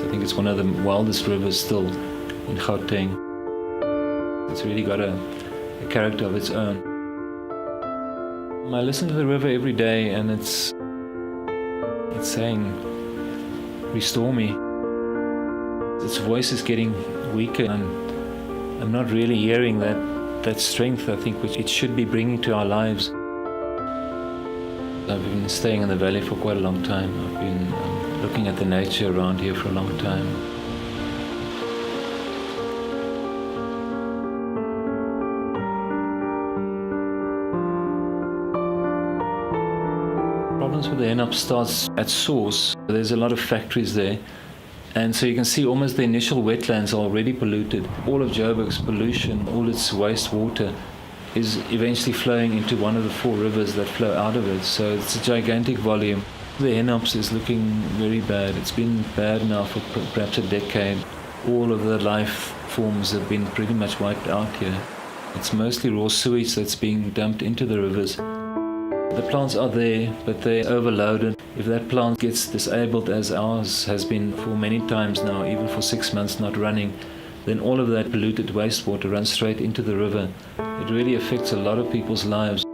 I think it's one of the wildest rivers still in Gauteng. It's really got a character of its own. I listen to the river every day, and it's saying, "Restore me." Its voice is getting weaker, and I'm not really hearing that strength, I think, which it should be bringing to our lives. I've been staying in the valley for quite a long time. I've been looking at the nature around here for a long time. Problems with the Hennops starts at source. There's a lot of factories there, and so you can see almost the initial wetlands are already polluted. All of Joburg's pollution, all its wastewater, is eventually flowing into one of the 4 rivers that flow out of it. So it's a gigantic volume. The Hennops is looking very bad. It's been bad now for perhaps a decade. All of the life forms have been pretty much wiped out here. It's mostly raw sewage that's being dumped into the rivers. The plants are there, but they're overloaded. If that plant gets disabled, as ours has been for many times now, even for 6 months not running, then all of that polluted wastewater runs straight into the river. It really affects a lot of people's lives.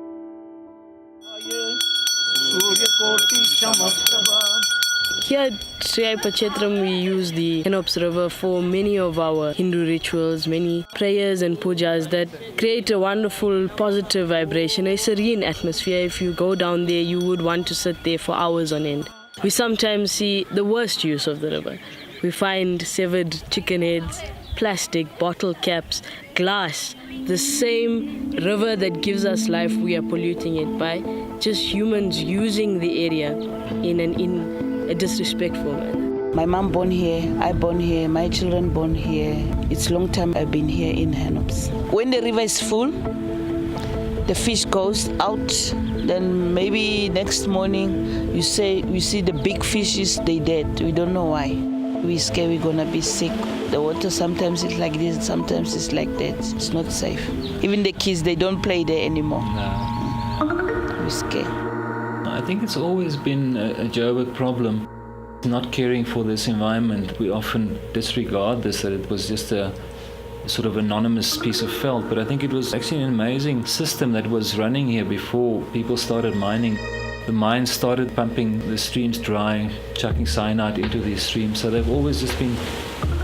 Here at Sri Pachetram, we use the Hennops River for many of our Hindu rituals, many prayers and pujas that create a wonderful positive vibration, a serene atmosphere. If you go down there, you would want to sit there for hours on end. We sometimes see the worst use of the river. We find severed chicken heads, plastic, bottle caps, glass. The same river that gives us life, we are polluting it by just humans using the area in a disrespectful manner. My mom born here, I born here, my children born here. It's long time I've been here in Hennops. When the river is full, the fish goes out. Then maybe next morning you see the big fishes, they dead. We don't know why. We scared we're gonna be sick. The water sometimes is like this, sometimes it's like that. It's not safe. Even the kids, they don't play there anymore. No. We're scared. I think it's always been a Joburg problem, not caring for this environment. We often disregard this, that it was just a sort of anonymous piece of felt, but I think it was actually an amazing system that was running here before people started mining. The mines started pumping the streams dry, chucking cyanide into these streams, so they've always just been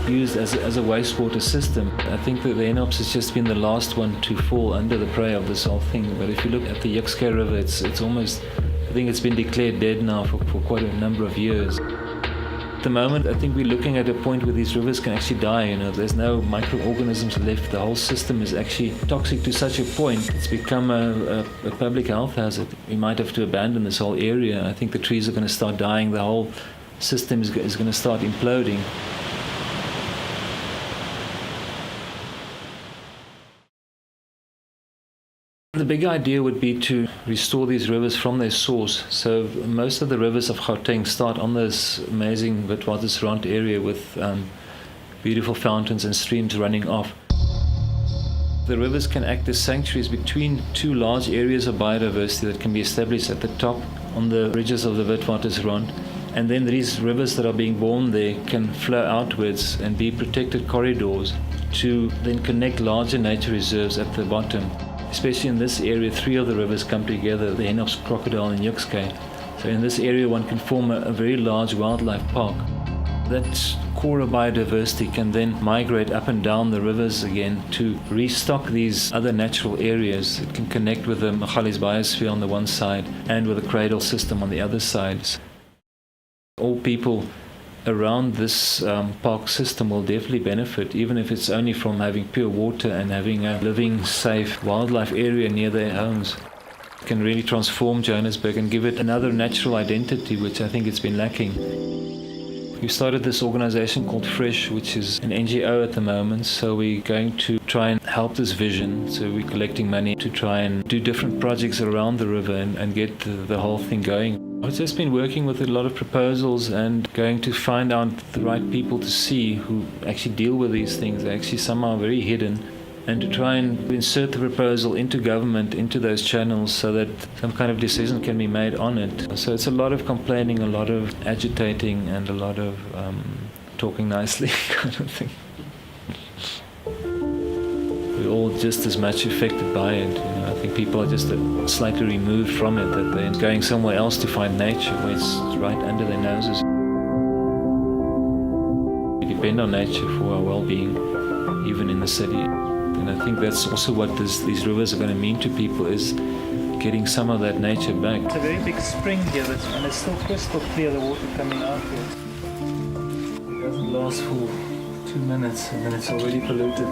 used as a wastewater system. I think that the Hennops has just been the last one to fall under the prey of this whole thing. But if you look at the Yukske River, it's almost, I think it's been declared dead now for quite a number of years. At the moment, I think we're looking at a point where these rivers can actually die. There's no microorganisms left. The whole system is actually toxic to such a point. It's become a public health hazard. We might have to abandon this whole area. I think the trees are going to start dying. The whole system is going to start imploding. The big idea would be to restore these rivers from their source. So most of the rivers of Gauteng start on this amazing Witwatersrand area with beautiful fountains and streams running off. The rivers can act as sanctuaries between 2 large areas of biodiversity that can be established at the top on the ridges of the Witwatersrand. And then these rivers that are being born there can flow outwards and be protected corridors to then connect larger nature reserves at the bottom. Especially in this area, 3 of the rivers come together, the Hennops, Crocodile and Yukske. So in this area one can form a very large wildlife park. That core of biodiversity can then migrate up and down the rivers again to restock these other natural areas. It can connect with the Magalies biosphere on the one side and with the cradle system on the other side. All people around this park system will definitely benefit, even if it's only from having pure water and having a living, safe wildlife area near their homes. It can really transform Johannesburg and give it another natural identity, which I think it's been lacking. We started this organization called Fresh, which is an NGO at the moment, so we're going to try and help this vision. So we're collecting money to try and do different projects around the river and get the whole thing going. I've just been working with a lot of proposals and going to find out the right people to see who actually deal with these things. They're actually somehow very hidden, and to try and insert the proposal into government, into those channels, so that some kind of decision can be made on it. So it's a lot of complaining, a lot of agitating, and a lot of talking nicely kind of thing. We're all just as much affected by it. I think people are just slightly removed from it, that they're going somewhere else to find nature where it's right under their noses. We depend on nature for our well-being, even in the city. And I think that's also what these rivers are going to mean to people, is getting some of that nature back. It's a very big spring here, and it's still crystal clear, the water coming out here. It doesn't last for 2 minutes and then it's already polluted.